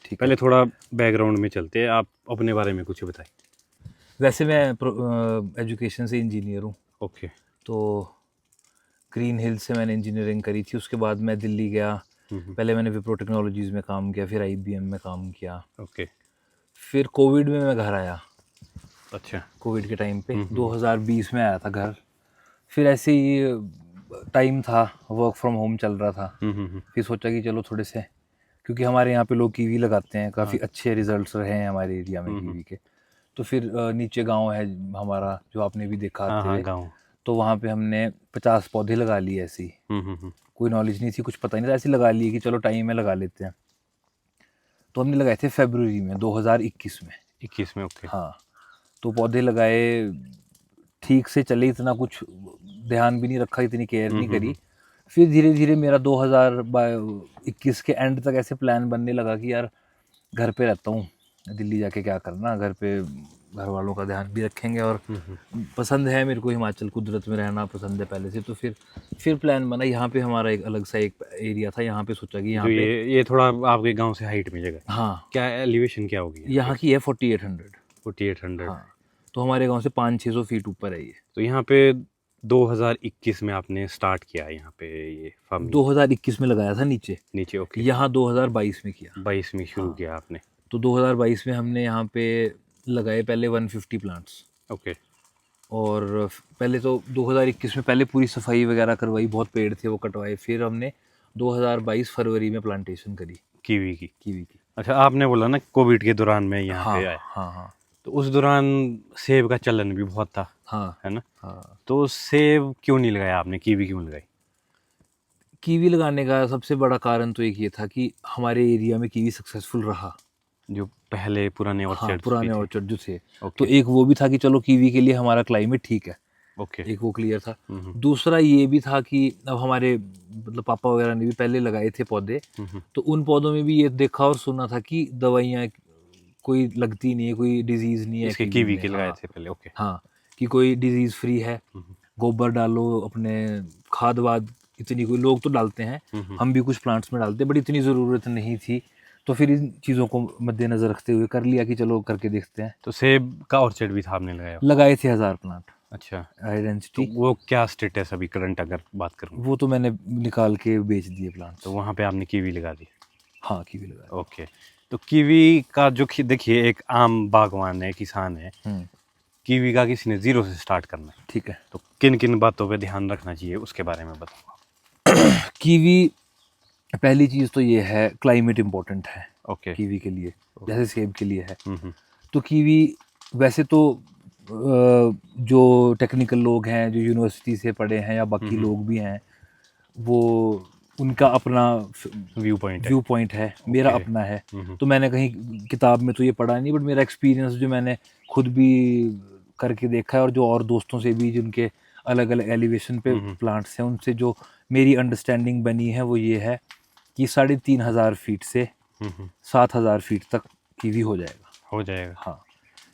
ठीक पहले थोड़ा बैकग्राउंड में चलते हैं, आप अपने बारे में कुछ बताएं। वैसे मैं एजुकेशन से इंजीनियर हूँ। ओके। तो ग्रीन हिल्स से मैंने इंजीनियरिंग करी थी। उसके बाद मैं दिल्ली गया। हम्म। पहले मैंने विप्रो टेक्नोलॉजीज़ में काम किया, फिर IBM में काम किया। ओके। फिर कोविड में मैं घर आया। अच्छा। कोविड के टाइम पे हम्म। 2020 में आया था घर। फिर ऐसे ही टाइम था, वर्क फ्रॉम होम चल रहा था। हम्म। फिर सोचा कि चलो थोड़े से, क्योंकि हमारे यहाँ पे लोग कीवी लगाते हैं, काफ़ी हाँ। अच्छे रिजल्ट्स रहे हैं हमारे एरिया में कीवी के। तो फिर नीचे गांव है हमारा, जो आपने भी देखा हाँ आते हाँ, हुए। गाँव। तो वहाँ पे हमने 50 पौधे लगा लिए ऐसे ही। हम्म। कोई नॉलेज नहीं थी, कुछ पता नहीं था, ऐसे लगा लिए कि चलो टाइम है लगा लेते हैं। तो हमने लगाए थे फरवरी में 2021 में। 21 में। ओके। हाँ। तो पौधे लगाए, ठीक से चले, इतना कुछ ध्यान भी नहीं रखा, इतनी केयर नहीं करी। फिर धीरे धीरे मेरा 2021 के एंड तक ऐसे प्लान बनने लगा कि यार घर पे रहता हूँ, दिल्ली जाके क्या करना, घर पे घर वालों का ध्यान भी रखेंगे। और पसंद है मेरे को, हिमाचल कुदरत में रहना पसंद है पहले से। तो फिर प्लान बना, यहाँ पे हमारा एक अलग सा एक एरिया था, यहाँ पे सोचा कि जो यहाँ पे। ये थोड़ा आपके गांव से हाइट में जगह, हाँ, क्या एलिवेशन क्या होगी यहाँ पे? यहाँ की है 4800। 4800। हाँ, तो हमारे गांव से 500-600 फीट ऊपर है ये। तो यहाँ पे 2021 में आपने स्टार्ट किया यहाँ पे ये फार्मिंग? 2021 में लगाया था नीचे। नीचे। ओके। यहाँ 2022 में किया। 22 में शुरू हाँ, किया आपने? तो 2022 में हमने यहाँ पे लगाए पहले 150 प्लांट्स। ओके। और पहले तो 2021 में पहले पूरी सफाई वगैरह करवाई, बहुत पेड़ थे वो कटवाए। फिर हमने 2022 फरवरी में प्लांटेशन करी कीवी की? कीवी की। अच्छा, आपने बोला ना कोविड के दौरान में यहाँ हाँ पे आया, हाँ हाँ तो उस दौरान सेब का चलन भी बहुत था, हाँ है ना? हाँ। तो सेब क्यों नहीं लगाया आपने, कीवी क्यों लगाई? कीवी लगाने का सबसे बड़ा कारण तो एक ये था कि हमारे एरिया में कीवी सक्सेसफुल रहा। जो पहले पुराने हाँ, ऑर्चर्ड्स भी पुराने थे। ऑर्चर्ड जो थे। तो ओके। एक वो भी था कि चलो कीवी के लिए हमारा क्लाइमेट ठीक है, ओके। एक वो क्लियर था। हम्म। दूसरा ये भी था कि अब हमारे मतलब पापा वगैरह ने भी पहले लगाए थे पौधे। तो उन पौधों में भी ये देखा और सुना था कि दवाइयाँ कोई लगती नहीं है, कोई डिजीज़ नहीं है इसके कीवी कीवी में। के लगाए हाँ थे पहले। ओके। हाँ, कि कोई डिजीज़ फ्री है। गोबर डालो अपने, खाद वाद इतनी, कोई लोग तो डालते हैं, हम भी कुछ प्लांट्स में डालते हैं, बट इतनी ज़रूरत नहीं थी। तो फिर इन चीज़ों को मद्देनज़र रखते हुए कर लिया कि चलो करके देखते हैं। तो सेब का ऑर्चर्ड भी था आपने लगाया? लगाए थे 1000 प्लांट, अच्छा। हाई तो डेंसिटी। वो क्या स्टेटस अभी करंट अगर बात करूँ? वो तो मैंने निकाल के बेच दिए तो प्लांट्स। वहाँ पे आपने कीवी लगा दी? हाँ, कीवी लगाए। ओके। तो कीवी का जो देखिए, एक आम बागवान है, किसान है, कीवी का किसी ने जीरो से स्टार्ट करना है, ठीक है। तो किन किन बातों पे ध्यान रखना चाहिए उसके बारे में बताऊँ? कीवी, पहली चीज़ तो ये है, क्लाइमेट इम्पोर्टेंट है ओके। कीवी के लिए, जैसे सेब के लिए है। हम्म। तो कीवी वैसे तो जो टेक्निकल लोग हैं, जो यूनिवर्सिटी से पढ़े हैं या बाकी लोग भी हैं, वो उनका अपना व्यू पॉइंट है। व्यू पॉइंट है, मेरा ओके। अपना है। तो मैंने कहीं किताब में तो ये पढ़ा नहीं, बट मेरा एक्सपीरियंस जो मैंने खुद भी करके देखा है, और जो और दोस्तों से भी जिनके अलग अलग एलिवेशन पे प्लांट्स हैं, उनसे जो मेरी अंडरस्टैंडिंग बनी है वो ये है कि 3500 फीट से 7000 फीट तक कीवी हो जाएगा। हो जाएगा। हाँ,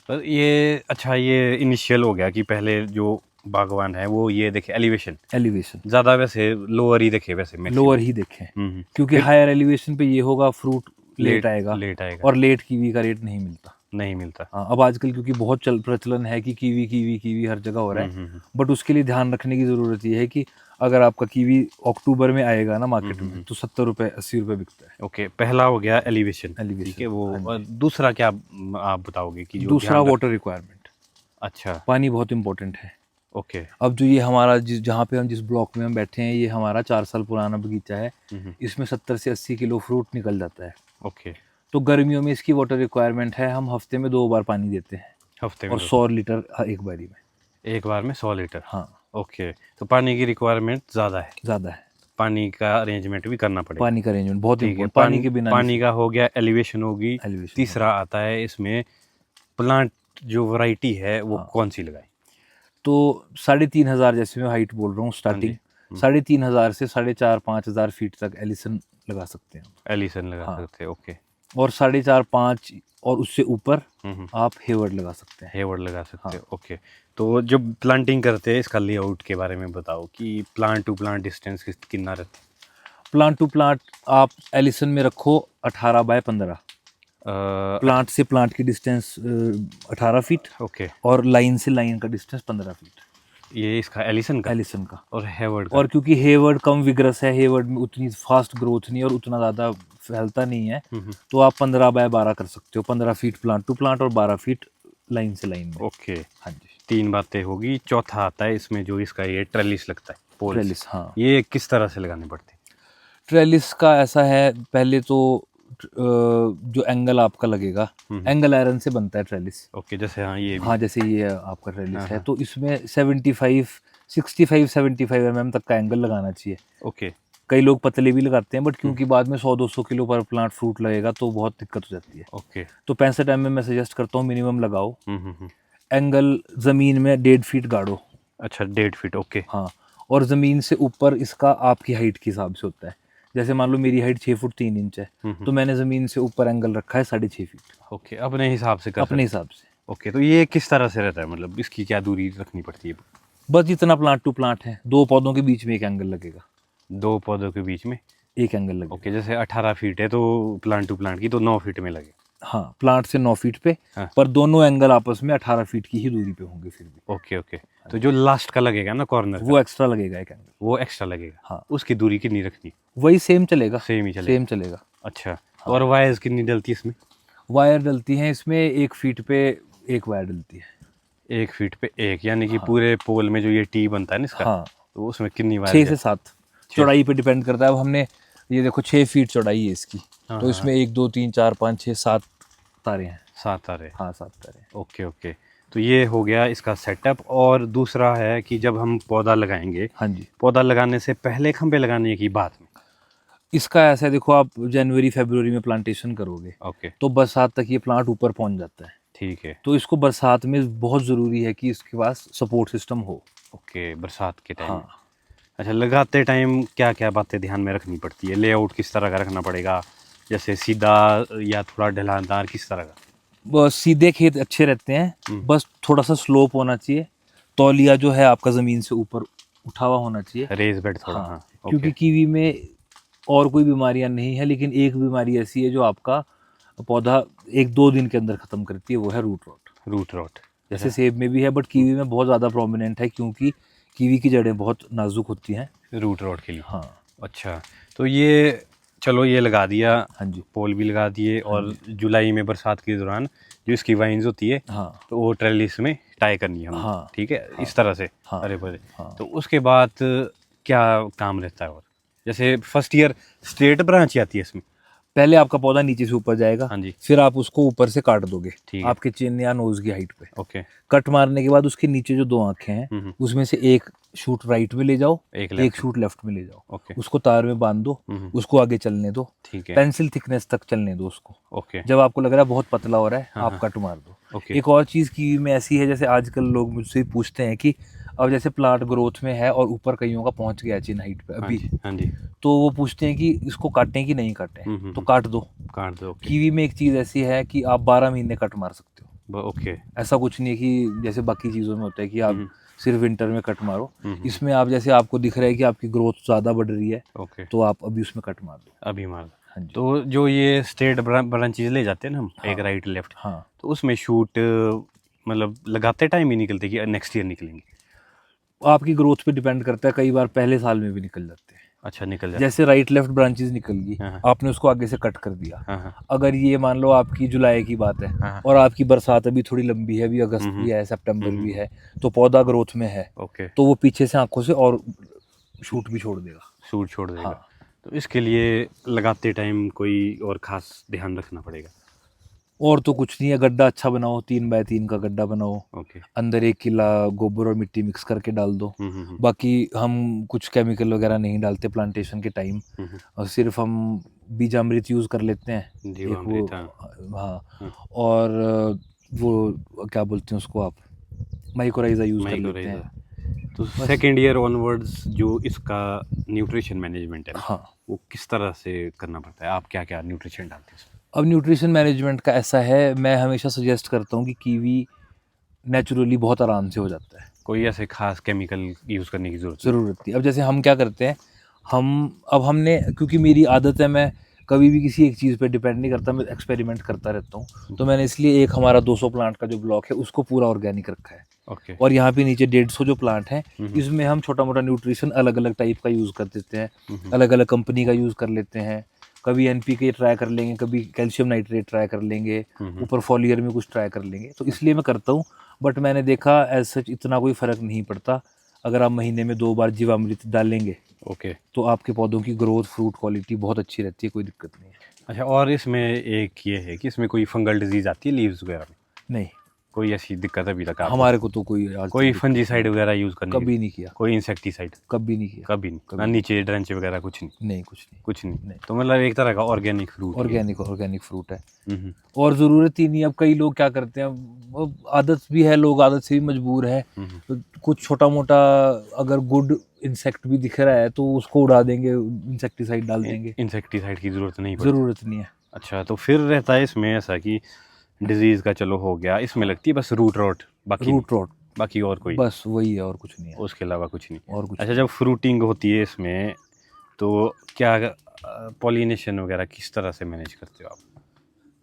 पर ये अच्छा, ये इनिशियल हो गया कि पहले जो बागवान है वो ये देखे एलिवेशन एलिवेशन ज़्यादा, वैसे लोअर ही देखे वैसे मैक्सिमम। लोअर ही देखें, क्योंकि फिर हायर एलिवेशन पे ये होगा, फ्रूट लेट लेट आएगा, लेट आएगा। और लेट कीवी का रेट नहीं मिलता। नहीं मिलता। हाँ, अब आजकल क्योंकि बहुत प्रचलन है कि कीवी कीवी कीवी हर जगह हो रहा है, बट उसके लिए ध्यान रखने की ज़रूरत ये है कि अगर आपका कीवी अक्टूबर में आएगा ना मार्केट में, तो 70 रुपये 80 रुपये बिकता है। ओके, पहला हो गया एलिवेशन। एलिवेशन, ठीक है वो। हाँ और जी। दूसरा क्या आप बताओगे कि जो दूसरा ध्यान वाटर रिक्वायरमेंट, अच्छा। पानी बहुत इंपॉर्टेंट है। ओके। अब जो ये हमारा जहाँ पे हम जिस ब्लॉक में हम बैठे हैं, ये हमारा 4 साल पुराना बगीचा है। इसमें 70 से 80 किलो फ्रूट निकल जाता है। ओके। तो गर्मियों में इसकी वाटर रिक्वायरमेंट है, हम हफ्ते में 2 बार पानी देते हैं, हफ्ते में और 2? 100 लीटर एक बारी में। एक बार में 100 लीटर? हाँ, ओके। तो पानी की रिक्वायरमेंट ज़्यादा है, ज़्यादा है। पानी का अरेंजमेंट भी करना पड़ेगा। पानी का अरेंजमेंट बहुत ठीक है। इम्पोर्टेंट, पानी के बिना पानी नहीं। का हो गया, एलिवेशन होगी। एलिवेशन तीसरा आता है इसमें प्लांट, जो वैरायटी है वो हाँ। कौन सी लगाई? तो 3500, जैसे मैं हाइट बोल रहा हूँ हाँ जी। स्टार्टिंग, 3500 से 4500-5000 फीट तक एलिसन लगा सकते हैं। एलिसन लगा हाँ। सकते हैं। ओके। और 4.5-5 और उससे ऊपर आप हेवर्ड लगा सकते हैं। हेवर्ड लगा सकते हैं। ओके। तो जब प्लांटिंग करते हैं, इसका लेआउट के बारे में बताओ कि प्लांट टू प्लांट डिस्टेंस कितना रहता है? प्लांट टू प्लांट आप एलिसन में रखो 18 बाय 15। प्लांट से प्लांट की डिस्टेंस 18 फीट ओके, और लाइन से लाइन का डिस्टेंस 15 फीट ये इसका एलिसन का एलिसन का। और हेवर्ड का। और क्योंकि हेवर्ड कम विग्रस है, हेवर्ड में उतनी फास्ट ग्रोथ नहीं और उतना ज़्यादा फैलता नहीं है, तो आप 15x12 कर सकते हो, 15 फीट प्लांट टू प्लांट और 12 फीट लाइन से लाइन में। ओके, हाँ जी, 3 बातें होगी। चौथा आता है इसमें जो इसका ये ट्रेलिस लगता है, पोल्स। ट्रेलिस, हाँ। ये किस तरह से लगाने पड़ते हैं? ट्रेलिस का ऐसा है, पहले तो जो एंगल आपका लगेगा, एंगल आयरन से बनता है ट्रेलिस। ओके, जैसे हाँ ये भी। हाँ, जैसे ये आपका ट्रेलिस हाँ, है, हाँ। तो इसमें 65-75 mm तक का एंगल लगाना चाहिए। ओके, कई लोग पतले भी लगाते हैं, बट क्योंकि बाद में 100-200 किलो पर प्लांट फ्रूट लगेगा तो बहुत दिक्कत हो जाती है। ओके। तो 65 mm मैं सजेस्ट करता हूँ मिनिमम लगाओ। हम्म। एंगल ज़मीन में 1.5 फीट गाड़ो। अच्छा, 1.5 फीट, ओके। हाँ, और ज़मीन से ऊपर इसका आपकी हाइट के हिसाब से होता है। जैसे मान लो मेरी हाइट 6 फुट 3 इंच है, तो मैंने ज़मीन से ऊपर एंगल रखा है 6.5 फीट, ओके, अपने हिसाब से कर अपने सकते हिसाब से। हैं। ओके, तो ये किस तरह से रहता है, मतलब इसकी क्या दूरी रखनी पड़ती है? बस जितना प्लांट टू प्लांट है, 2 पौधों के बीच में एक एंगल लगेगा, 2 पौधों के बीच में एक एंगल लगेगा। ओके, जैसे 18 फीट है तो प्लांट टू प्लांट की, तो 9 फीट में लगे। हाँ, प्लांट से 9 फीट पे, हाँ। पर दोनों एंगल आपस में 18 फीट की ही दूरी पे होंगे फिर भी। Okay, okay. तो जो लास्ट का लगेगा ना कॉर्नर, वो एक्स्ट्रा लगेगा एक एंगल, वो एक्स्ट्रा लगेगा। हाँ। उसकी दूरी कितनी रखनी? वही सेम चलेगा, सेम ही चलेगा। सेम चलेगा। अच्छा, और वायर्स कितनी डलती है इसमें? वायर डलती हैं इसमें 1 फीट पे एक वायर डलती है। 1 फीट पे एक, यानी कि पूरे पोल में जो ये टी बनता है ना इसका, हाँ, तो उसमें कितनी 6 वायर? से 7 चौड़ाई पे डिपेंड करता है। अब हमने ये देखो 6 फीट चौड़ाई है इसकी, हाँ, तो इसमें 1 2 3 4 5 6 7 तारे हैं। 7 तारे। हाँ, 7 तारे हैं। Okay, okay. तो ये हो गया इसका सेटअप। और दूसरा है कि जब हम पौधा लगाएंगे, हाँ जी, पौधा लगाने से पहले खंबे लगाने की बात में। इसका ऐसा है, देखो आप जनवरी फरवरी में प्लांटेशन करोगे ओके, तो बरसात तक ये प्लांट ऊपर पहुंच जाता है, ठीक है। तो इसको बरसात में बहुत ज़रूरी है कि इसके पास सपोर्ट सिस्टम हो। ओके, बरसात के टाइम। हाँ, अच्छा, लगाते टाइम क्या क्या बातें ध्यान में रखनी पड़ती है? लेआउट किस तरह का रखना पड़ेगा, जैसे सीधा या थोड़ा ढलानदार, किस तरह का? बस सीधे खेत अच्छे रहते हैं, बस थोड़ा सा स्लोप होना चाहिए, तौलिया जो है आपका ज़मीन से ऊपर उठा हुआ होना चाहिए। रेज बेड थोड़ा, हाँ, हाँ। क्योंकि ओके, कीवी में और कोई बीमारियां नहीं है, लेकिन एक बीमारी ऐसी है जो आपका पौधा 1-2 दिन के अंदर ख़त्म करती है, वो है रूट रॉट। Root rot. जैसे सेब में भी है, बट कीवी में बहुत ज़्यादा प्रोमिनेंट है, क्योंकि कीवी की जड़ें बहुत नाजुक होती हैं। रूट रॉट के लिए। हाँ, अच्छा, तो ये चलो ये लगा दिया, हाँ जी, पोल भी लगा दिए, और जुलाई में बरसात के दौरान जो इसकी वाइन्स होती है, हाँ, तो वो ट्रेलिस में टाई करनी है हमें। हाँ, ठीक है, इस तरह से। हाँ, अरे बड़े। हाँ। तो उसके बाद क्या काम रहता है? और जैसे फर्स्ट ईयर स्ट्रेट ब्रांच आती है इसमें? पहले आपका पौधा नीचे से ऊपर जाएगा, हाँ जी, फिर आप उसको ऊपर से काट दोगे, ठीक है। आपके चिन या नोज की हाइट पे। ओके, कट मारने के बाद उसके नीचे जो 2 आंखें हैं, उसमें से एक शूट राइट में ले जाओ, एक शूट लेफ्ट में ले जाओ, ओके, उसको तार में बांध दो, उसको आगे चलने दो, ठीक है। पेंसिल थिकनेस तक चलने दो उसको। ओके, जब आपको लग रहा है बहुत पतला हो रहा है, आप कट मार दो। ओके। एक और चीज़ कीवी में ऐसी है, जैसे आजकल लोग मुझसे पूछते हैं कि अब जैसे प्लांट ग्रोथ में है और ऊपर कईयों का पहुंच गया चिन हाइट पे हाँ अभी, जी, हाँ जी। तो वो पूछते हैं कि इसको काटें कि नहीं काटें, तो काट दो। काट दो। ओके, कीवी में एक चीज़ ऐसी है कि आप 12 महीने कट मार सकते हो। ओके। ऐसा कुछ नहीं है कि जैसे बाकी चीज़ों में होता है कि आप सिर्फ विंटर में कट मारो। इसमें आप जैसे आपको दिख रहा है कि आपकी ग्रोथ ज़्यादा बढ़ रही है, ओके, तो आप अभी उसमें कट मार दो। अभी मार। हाँ जी, तो जो ये स्ट्रेट ब्रांचेज ले जाते हैं ना हम, एक राइट लेफ्ट, हाँ, तो उसमें शूट मतलब लगाते टाइम ही निकलते कि नेक्स्ट ईयर निकलेंगे? आपकी ग्रोथ पे डिपेंड करता है, कई बार पहले साल में भी निकल जाते हैं। अच्छा, निकल जाते। जैसे राइट लेफ्ट ब्रांचेस निकल गई, हाँ, आपने उसको आगे से कट कर दिया। हाँ, हाँ, अगर ये मान लो आपकी जुलाई की बात है हाँ। और आपकी बरसात अभी थोड़ी लंबी है, अभी अगस्त भी है, सितंबर भी है, तो पौधा ग्रोथ में है, ओके, तो वो पीछे से आंखों से और शूट भी छोड़ देगा। शूट छोड़ देगा। हाँ, तो इसके लिए लगाते टाइम कोई और खास ध्यान रखना पड़ेगा? और तो कुछ नहीं है, गड्ढा अच्छा बनाओ, 3x3 का गड्ढा बनाओ, ओके, अंदर 1 किला गोबर और मिट्टी मिक्स करके डाल दो। बाकी हम कुछ केमिकल वगैरह नहीं डालते प्लांटेशन के टाइम, और सिर्फ हम बीजामृत यूज़ कर लेते हैं, एक वो, जीवामृत, हाँ। हाँ, और वो क्या बोलते हैं उसको आप, माइकोराइजा यूज़ कर लेते हैं। तो सेकेंड ईयर ऑनवर्ड्स जो इसका न्यूट्रिशन मैनेजमेंट है ना, हाँ, वो किस तरह से करना पड़ता है? आप क्या क्या न्यूट्रिशन डालते हैं इसमें? अब न्यूट्रिशन मैनेजमेंट का ऐसा है, मैं हमेशा सजेस्ट करता हूँ कि कीवी नेचुरली बहुत आराम से हो जाता है, कोई ऐसे खास केमिकल यूज़ करने की ज़रूरत ज़रूरत नहीं। अब जैसे हम क्या करते हैं, अब हमने, क्योंकि मेरी आदत है, मैं कभी भी किसी एक चीज़ पे डिपेंड नहीं करता, मैं एक्सपेरिमेंट करता रहता हूँ। तो मैंने इसलिए एक हमारा 200 प्लांट का जो ब्लॉक है उसको पूरा ऑर्गेनिक रखा है, ओके। और यहाँ पे नीचे 150 जो प्लांट हैं इसमें हम छोटा मोटा न्यूट्रिशन अलग अलग टाइप का यूज़ कर देते हैं, अलग अलग कंपनी का यूज़ कर लेते हैं। कभी NPK ट्राई कर लेंगे, कभी कैल्शियम नाइट्रेट ट्राई कर लेंगे, ऊपर फॉलियर में कुछ ट्राई कर लेंगे। तो इसलिए मैं करता हूँ, बट मैंने देखा एज सच इतना कोई फ़र्क नहीं पड़ता। अगर आप महीने में 2 बार जीवामृत डालेंगे ओके। तो आपके पौधों की ग्रोथ, फ्रूट क्वालिटी बहुत अच्छी रहती है, कोई दिक्कत नहीं है। अच्छा, और इसमें एक ये है कि इसमें कोई फंगल डिजीज़ आती है लीव्स वगैरह में? नहीं, कोई ऐसी दिक्कत अभी तक आपको? हमारे को तो कोई आज तक कोई दिक्कत फंजीसाइड वगैरह यूज़ करने कभी नहीं किया, कोई इंसेक्टिसाइड? कभी नहीं किया, कभी नहीं, कभी ना नीचे ड्रेंच वगैरह कुछ नहीं? नहीं, कुछ नहीं। कुछ नहीं, नहीं। तो मतलब एक तरह का ऑर्गेनिक फ्रूट ऑर्गेनिक फ्रूट है, और ज़रूरत ही नहीं। अब कई लोग क्या करते हैं, वो आदत भी है, लोग आदत से भी मजबूर हैं। तो कुछ छोटा मोटा अगर गुड इंसेक्ट भी दिख रहा है तो उसको उड़ा देंगे, इंसेक्टिसाइड डाल देंगे, इंसेक्टिसाइड की ज़रूरत नहीं पड़ती? ज़रूरत नहीं है। अच्छा, तो फिर रहता है इसमें ऐसा कि डिजीज़ का चलो हो गया, इसमें लगती है bus route rot, root rot, बाकी और कोई बस वही है, और कुछ नहीं है, उसके अलावा कुछ नहीं? और कुछ अच्छा, जब फ्रूटिंग होती है इसमें तो क्या पॉलिनेशन वगैरह किस तरह से मैनेज करते हो आप?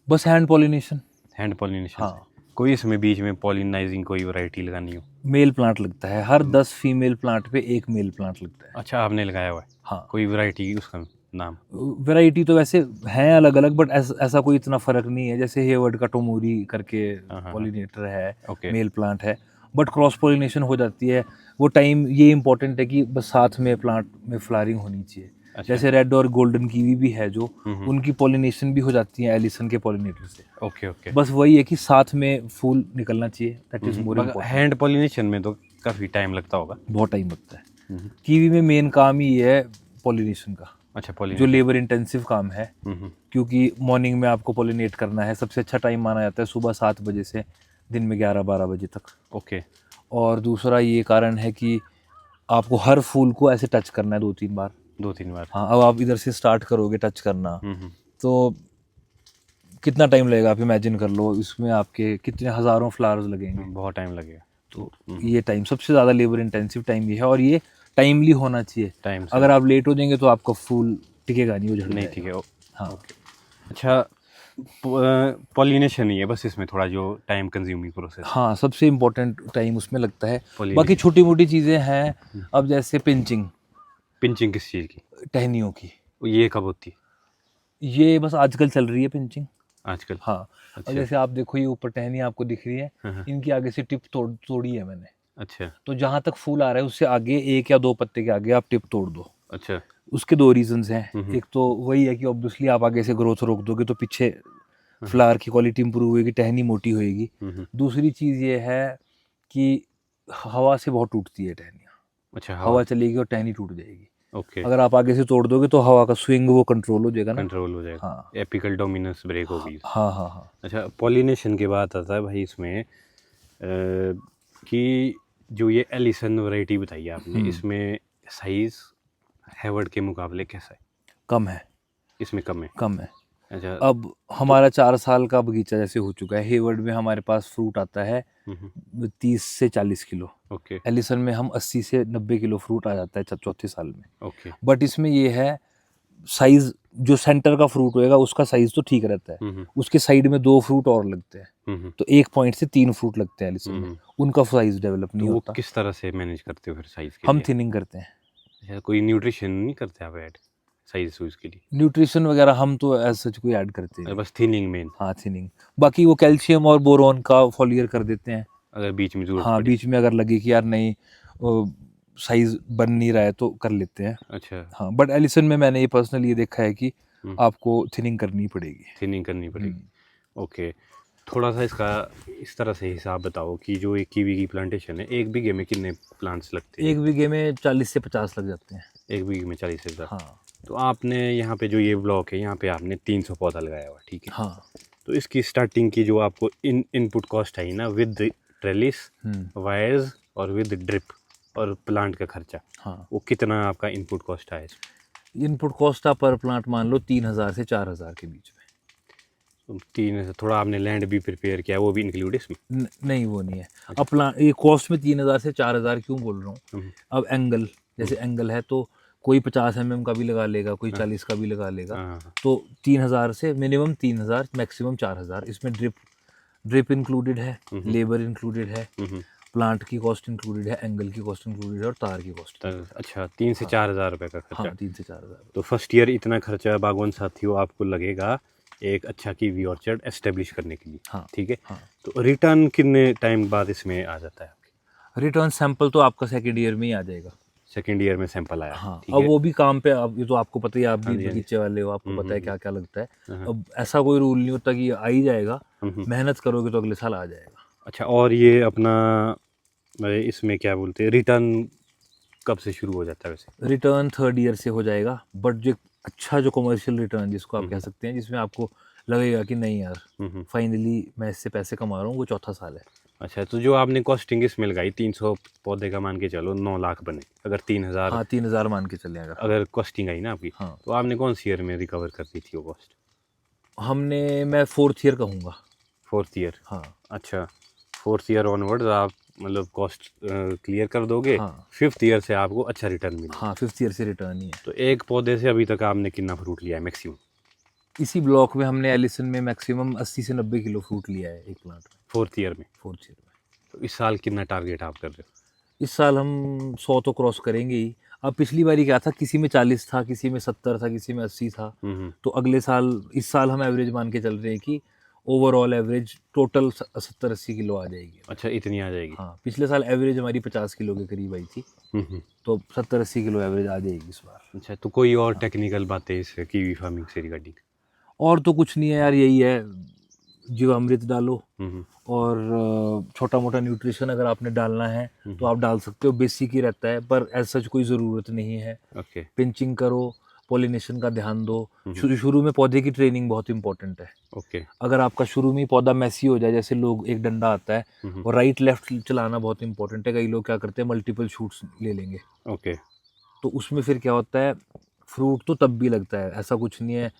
बस हैंड पॉलिनेशन। Hand pollination? हाँ, कोई इसमें बीच में पॉलिनाइजिंग कोई वैरायटी लगानी हो? मेल प्लांट लगता है, हर 10 फीमेल प्लांट पे एक मेल प्लांट लगता है। अच्छा, आपने लगाया हुआ है? हाँ, कोई वैरायटी उसका नाम? वैरायटी तो वैसे हैं अलग अलग, बट ऐसा कोई इतना फ़र्क नहीं है। जैसे हेवर्ड का टोमोरी करके पॉलिनेटर है, ओके। मेल प्लांट है, बट क्रॉस पॉलिनेशन हो जाती है। वो टाइम ये इंपॉर्टेंट है कि बस साथ में प्लांट में फ्लावरिंग होनी चाहिए। अच्छा। जैसे रेड और गोल्डन कीवी भी है जो, उनकी पॉलिनेशन भी हो जाती है एलिसन के पॉलिनेटर से। Okay okay. बस वही है कि साथ में फूल निकलना चाहिए, that is more important. Hand pollination में तो काफ़ी टाइम लगता होगा? बहुत टाइम लगता है। कीवी में मेन काम ही है पॉलिनेशन का, अच्छा, जो पॉलिनेशन। लेबर इंटेंसिव काम है, क्योंकि मॉर्निंग में आपको पॉलिनेट करना है। सबसे अच्छा टाइम माना जाता है सुबह 7 बजे से दिन में 11-12 बजे तक। ओके। और दूसरा ये कारण है कि आपको हर फूल को ऐसे टच करना है 2-3 बार। 2-3 बार? हाँ, अब आप इधर से स्टार्ट करोगे टच करना, तो कितना टाइम लगेगा आप इमेजिन कर लो। इसमें आपके कितने हज़ारों फ्लावर्स लगेंगे, बहुत टाइम लगेगा। तो ये टाइम सबसे ज़्यादा लेबर इंटेंसिव टाइम ये है, और ये टाइमली होना चाहिए। टाइम से अगर आप लेट हो जाएंगे तो आपका फूल टिकेगा नहीं, उजड़ नहीं, जाएगा। ठीक है। हाँ, अच्छा, पॉलिनेशन ही है बस इसमें थोड़ा जो टाइम कंज्यूमिंग प्रोसेस? हाँ, सबसे इम्पोर्टेंट टाइम उसमें लगता है। Pollination। बाकी छोटी मोटी चीज़ें हैं, अब जैसे पिंचिंग पिंचिंग किस चीज़ की? टहनियों की, ये कब होती है ये बस आजकल चल रही है पिंचिंग। आजकल? हाँ, अच्छा। और जैसे आप देखो ये ऊपर टहनी आपको दिख रही है, हाँ। इनकी आगे से टिप तोड़ी है मैंने। अच्छा तो जहाँ तक फूल आ रहा है उससे आगे 1 या 2 पत्ते के आगे आप टिप तोड़ दो। अच्छा। उसके 2 रीजंस हैं। एक तो वही है कि ऑब्वियसली आप आगे से ग्रोथ रोक दोगे तो पीछे फ्लावर की क्वालिटी इंप्रूव होगी, टहनी मोटी होएगी। दूसरी चीज़ ये है कि हवा से बहुत टूटती है टहनियाँ। अच्छा, हवा चलेगी और टहनी टूट जाएगी। ओके। अगर आप आगे से तोड़ दोगे तो हवा का स्विंग वो कंट्रोल हो जाएगा ना। कंट्रोल हो जाएगा। हाँ, एपिकल डोमिनेंस ब्रेक होगी। हाँ, हाँ, हाँ। अच्छा, पॉलिनेशन के बाद आता है भाई इसमें कि जो ये एलिसन वैरायटी बताई आपने, इसमें साइज हेवर्ड के मुकाबले कैसा है? कम है, इसमें कम है? कम है। अच्छा। अब हमारा 4 साल का बगीचा जैसे हो चुका है, हेवर्ड में हमारे पास फ्रूट आता है 30 से 40 किलो। ओके एलिसन में हम 80 से 90 किलो फ्रूट आ जाता है चौथे साल में। ओके। बट इसमें ये है, साइज जो सेंटर का फ्रूट होएगा उसका साइज तो ठीक रहता है, उसके साइड में 2 फ्रूट और लगते हैं, तो 1 पॉइंट से 3 फ्रूट लगते हैं एलिसन में, उनका साइज डेवलप नहीं तो वो होता। किस तरह से मैनेज करते हो फिर साइज के हम लिए? थिनिंग करते हैं। अच्छा, कोई न्यूट्रिशन नहीं करते आप ऐड साइज सूज के लिए? न्यूट्रिशन वगैरह हम तो एज सच कोई ऐड करते हैं। बस थिनिंग मेन? हाँ, थिनिंग। बाकी वो कैल्शियम और बोरोन का फॉलियर कर देते हैं। अगर बीच में जरूरत हाँ, पड़ी? बीच में अगर लगे कि यार नहीं साइज बन नहीं रहा है तो कर लेते हैं। अच्छा, हाँ, बट एलिसन में मैंने ये पर्सनली ये देखा है कि आपको थिनिंग करनी पड़ेगी। थिनिंग करनी पड़ेगी। ओके, थोड़ा सा इसका इस तरह से हिसाब बताओ कि जो एक कीवी की प्लांटेशन है, 1 बीघे में कितने प्लांट्स लगते हैं? 1 बीघे में 40 से 50 लग जाते हैं। 1 बीघे में 40 से 50? हाँ, तो आपने यहाँ पे जो ये ब्लॉक है, यहाँ पे आपने 300 पौधा लगाया हुआ, ठीक है? हाँ। तो इसकी स्टार्टिंग की जो आपको इनपुट कॉस्ट है ना, विद ट्रेलिस, वायर्स और विद ड्रिप और प्लांट का खर्चा, हाँ, वो कितना आपका इनपुट कॉस्ट है? इनपुट कॉस्ट आप पर प्लांट मान लो 3000 से 4000 के बीच में। तो 3 थोड़ा आपने लैंड भी प्रिपेयर किया, वो भी इंक्लूड इसमें? नहीं, वो नहीं है। अब प्लांट ये कॉस्ट में 3000 से 4000 क्यों बोल रहा हूँ, अब एंगल जैसे एंगल है तो कोई 50 का भी लगा लेगा, कोई हाँ। 40 का भी लगा लेगा। हाँ। तो 3000 से मिनिमम 3000, मैक्सिमम 4000। इसमें ड्रिप इंक्लूडेड है, हम्म। लेबर इंक्लूडेड है, हम्म। प्लांट की कॉस्ट इंक्लूडेड है, एंगल की कॉस्ट इंक्लूडेड है और तार की कॉस्ट। अच्छा, 3 से 4 हज़ार रुपये का खर्चा। हाँ, 3 से 4 हज़ार। तो फर्स्ट ईयर इतना खर्चा बागवान साथियों आपको लगेगा एक अच्छा कीवी ऑर्चर्ड एस्टेब्लिश करने के लिए। हाँ। ठीक है। हाँ, तो रिटर्न कितने टाइम बाद इसमें आ जाता है आपके? रिटर्न सैंपल तो आपका सेकेंड ईयर में ही आ जाएगा। सेकेंड ईयर में सैंपल आया। हाँ, ठीक अब है। वो भी काम पे, अब ये तो आपको पता ही है, आप हाँ भी जी, हाँ जी। बगीचे वाले हो, आपको पता है हम्म। क्या क्या लगता है। हाँ। अब ऐसा कोई रूल नहीं होता कि ये आ ही जाएगा, हम्म। मेहनत करोगे तो अगले साल आ जाएगा। अच्छा, और ये अपना इसमें क्या बोलते हैं, रिटर्न कब से शुरू हो जाता है वैसे? रिटर्न थर्ड ईयर से हो जाएगा, बट जो अच्छा जो कमर्शियल रिटर्न जिसको आप कह हम्म। सकते हैं, जिसमें आपको लगेगा कि नहीं यार हम्म। फाइनली मैं इससे पैसे कमा रहा हूँ, वो चौथा साल है। अच्छा, तो जो आपने कॉस्टिंग इसमें लगाई 300 पौधे का, मान के चलो 9 लाख बने, अगर 3000 हाँ, 3000 मान के चले अगर। अगर कॉस्टिंग आई ना आपकी, हाँ, तो आपने कौन सी ईयर में रिकवर कर दी थी वो कॉस्ट? मैं फोर्थ ईयर कहूँगा। Fourth year. हाँ। अच्छा, फोर्थ ईयर ऑनवर्ड्स आप मतलब कॉस्ट क्लियर कर दोगे, हाँ। फिफ्थ ईयर से आपको अच्छा रिटर्न मिलेगा। हाँ, फिफ्थ ईयर से रिटर्न ही है। तो एक पौधे से अभी तक आपने कितना फ्रूट लिया है मैक्सिमम? इसी ब्लॉक में हमने एलिसन में मैक्सिमम 80 से 90 किलो फ्रूट लिया है एक प्लांट में, फोर्थ ईयर में। फोर्थ ईयर में। तो इस साल कितना टारगेट आप कर रहे हो? इस साल हम 100 तो क्रॉस करेंगे ही। अब पिछली बारी क्या था, किसी में 40 था, किसी में 70 था, किसी में 80 था। हम्म। तो अगले साल, इस साल हम एवरेज मान के चल रहे हैं कि ओवरऑल एवरेज टोटल 70-80 किलो आ जाएगी। अच्छा, इतनी आ जाएगी। हाँ, पिछले साल एवरेज हमारी 50 किलो के करीब आई थी, हम्म। तो 70-80 किलो एवरेज आ जाएगी इस बार। अच्छा, तो कोई और टेक्निकल बातें इस कीवी फार्मिंग से रिगार्डिंग? और तो कुछ नहीं है यार, यही है, जीवामृत डालो हम्म। और छोटा मोटा न्यूट्रिशन अगर आपने डालना है तो आप डाल सकते हो, बेसिक ही रहता है, पर ऐसा सच कोई ज़रूरत नहीं है। ओके। पिंचिंग करो, पॉलिनेशन का ध्यान दो। शुरू में पौधे की ट्रेनिंग बहुत इंपॉर्टेंट है। ओके। अगर आपका शुरू में ही पौधा मैसी हो जाए, जैसे लोग एक डंडा आता है और राइट लेफ्ट चलाना बहुत इंपॉर्टेंट है, कई लोग क्या करते हैं मल्टीपल शूट्स ले लेंगे, ओके। तो उसमें फिर क्या होता है, फ्रूट तो तब भी लगता है, ऐसा कुछ नहीं है।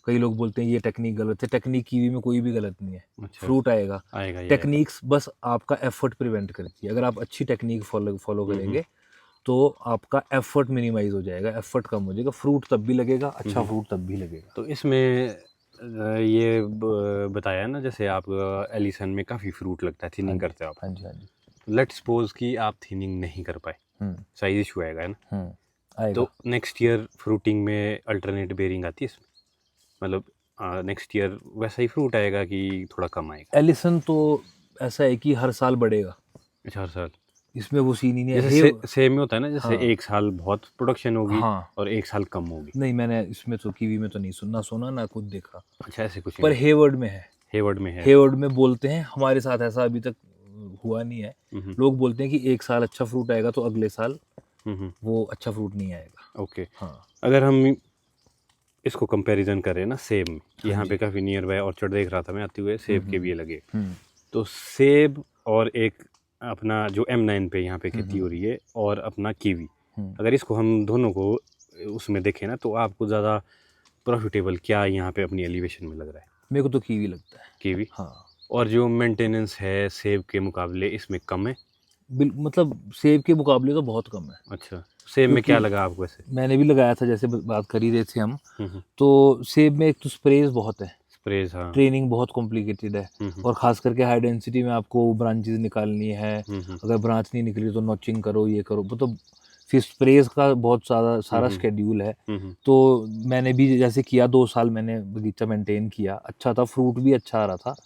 कई लोग बोलते हैं ये टेक्निक गलत है, टेक्निक कीवी में कोई भी गलत नहीं है, अच्छा, फ्रूट आएगा। आएगा ये। टेक्निक्स बस आपका एफर्ट प्रिवेंट करती है। अगर आप अच्छी टेक्निक फॉलो करेंगे तो आपका एफर्ट मिनिमाइज हो जाएगा, एफर्ट कम हो जाएगा, फ्रूट तब भी लगेगा, अच्छा फ्रूट तब भी लगेगा। तो इसमें ये बताया ना, जैसे आप एलिसन में काफ़ी फ्रूट लगता है, थिनिंग करते हो आप। हाँ जी, हाँ जी। लेट सपोज कि आप थिनिंग नहीं कर पाए, साइज इशू आएगा है ना? आएगा। तो नेक्स्ट ईयर फ्रूटिंग में अल्टरनेट बेरिंग आती है इसमें, मतलब नेक्स्ट ईयर वैसा ही फ्रूट आएगा कि थोड़ा कम आएगा? एलिसन तो ऐसा है कि हर साल बढ़ेगा, अच्छा, हर साल। इसमें वो सीन ही नहीं है। जैसे सेम में होता है ना, जैसे हाँ। एक साल बहुत प्रोडक्शन होगी हाँ। और एक साल कम होगी। नहीं, मैंने इसमें तो कीवी में तो नहीं सुना ना खुद देखा, अच्छा, ऐसे कुछ पर नहीं? हेवर्ड में है। हेवर्ड में है। हेवर्ड में बोलते हैं, हमारे साथ ऐसा अभी तक हुआ नहीं है। हम्म। लोग बोलते हैं कि एक साल अच्छा फ्रूट आएगा तो अगले साल हम्म। वो अच्छा फ्रूट नहीं आएगा। ओके। हाँ। अगर हम इसको कंपैरिजन करें ना सेब में, यहाँ जी। पे काफ़ी नियर बाय ऑर्चर्ड देख रहा था मैं आते हुए, सेब के भी ये लगे। हम्म। तो सेब और एक अपना जो M9 पे यहाँ पे खेती हो रही है और अपना कीवी, अगर इसको हम दोनों को उसमें देखें ना, तो आपको ज़्यादा प्रॉफिटेबल क्या यहाँ पे अपनी एलिवेशन में लग रहा है? मेरे को तो कीवी लगता है। कीवी। हाँ। और जो मेंटेनेंस है सेब के मुकाबले इसमें कम है? मतलब सेब के मुकाबले तो बहुत कम है। अच्छा, सेब में क्या क्योंकि लगा आपको वैसे? मैंने भी लगाया था, जैसे बात कर ही रहे थे हम, हम्म। तो सेब में एक तो स्प्रेज बहुत है, स्प्रेज, हाँ। ट्रेनिंग बहुत कॉम्प्लिकेटेड है, और ख़ास करके हाई डेंसिटी में आपको ब्रांचेस निकालनी है। अगर ब्रांच नहीं निकली तो नॉचिंग करो, ये करो, मतलब फिर स्प्रेज का बहुत सारा शेड्यूल है। तो मैंने भी जैसे किया, 2 साल मैंने बगीचा मेंटेन किया, अच्छा था, फ्रूट भी अच्छा आ रहा था,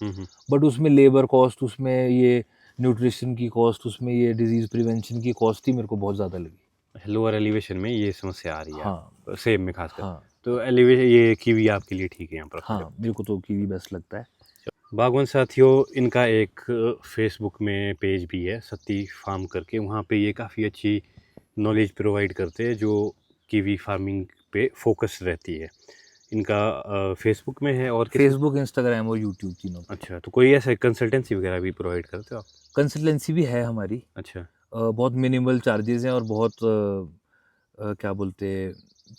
बट उसमें लेबर कॉस्ट, उसमें ये न्यूट्रिशन की कॉस्ट, उसमें ये डिजीज़ प्रिवेंशन की कॉस्ट ही मेरे को बहुत ज़्यादा लगी। लोअर एलिवेशन में ये समस्या आ रही है हाँ। सेब में खासकर। हाँ। तो एलिवेशन ये कीवी आपके लिए ठीक है यहाँ पर? हाँ, मेरे को तो कीवी बेस्ट लगता है। बागवान साथियों, इनका एक फेसबुक में पेज भी है, सती फार्म करके, वहाँ पे ये काफ़ी अच्छी नॉलेज प्रोवाइड करते हैं जो कीवी फार्मिंग पे फोकस रहती है। इनका फेसबुक में है और फेसबुक, इंस्टाग्राम और यूट्यूब तीनों। अच्छा, तो कोई ऐसा कंसल्टेंसी वगैरह भी प्रोवाइड करते हो आप? कंसल्टेंसी भी है हमारी। अच्छा। बहुत मिनिमल चार्जेस हैं और बहुत क्या बोलते हैं,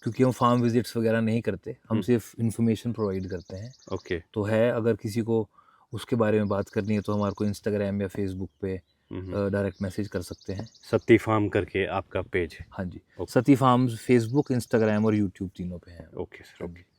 क्योंकि हम फार्म विजिट्स वगैरह नहीं करते, हम सिर्फ इंफॉर्मेशन प्रोवाइड करते हैं। ओके। तो है, अगर किसी को उसके बारे में बात करनी है तो हमारे को इंस्टाग्राम या फेसबुक पे डायरेक्ट मैसेज कर सकते हैं। सत्ती फार्म करके आपका पेज है। हाँ जी, ओके। सती फार्म्स फेसबुक, इंस्टाग्राम और यूट्यूब तीनों पे है। Okay sir, okay.